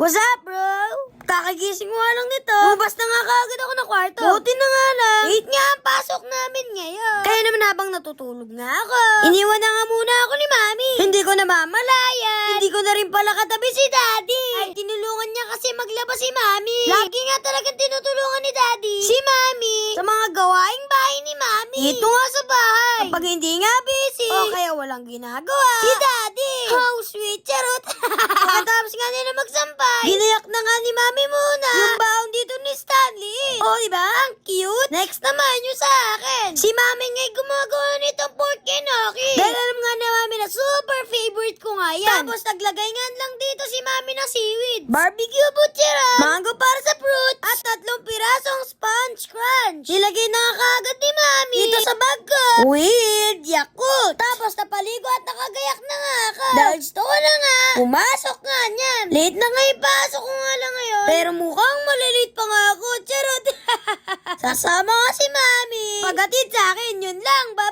What's up, bro? Kakagising ko nga lang nito. Lumabas na nga kaagad ako ng kwarto. Buti na nga lang. 8 nga ang pasok namin ngayon. Kaya naman habang natutulog nga ako, iniwan na nga muna ako ni Mami. Hindi ko namamalayan. Hindi ko na rin pala katabi si Daddy. Ay, tinulungan niya kasi maglaba si Mami. Lagi nga talagang tinutulungan ni Daddy si Mami sa mga gawaing bahay ni Mami. Dito nga sa bahay. Kapag hindi nga busy o kaya walang ginagawa, si Daddy. How sweet, charot. Pagkatapos nga nila magsampay, ginayak na nga ni Mami muna yung baon dito ni Stanley. O, diba? Ang cute. Next naman yung sa akin. Si Mami nga'y gumagawa nitong pork enoki. Dahil alam nga na Mami na super favorite ko nga yan. Tapos naglagay nga lang dito si Mami ng seaweed, barbecue butcheron, mango para sa fruit, at 3 pirasong sponge crunch. Nilagay na nga kaagad ni Mami dito sa bag ko. Weird, Yakult. Tapos napaligo at nakagayak na nga ako. Dahil gusto ko na nga pumasok nga niyan. Late na nga ipasok ko nga lang ngayon. Pero mukhang malilate pa nga ako, charot. Sasama nga si Mami. Paghatid sa akin, yun lang. Bye.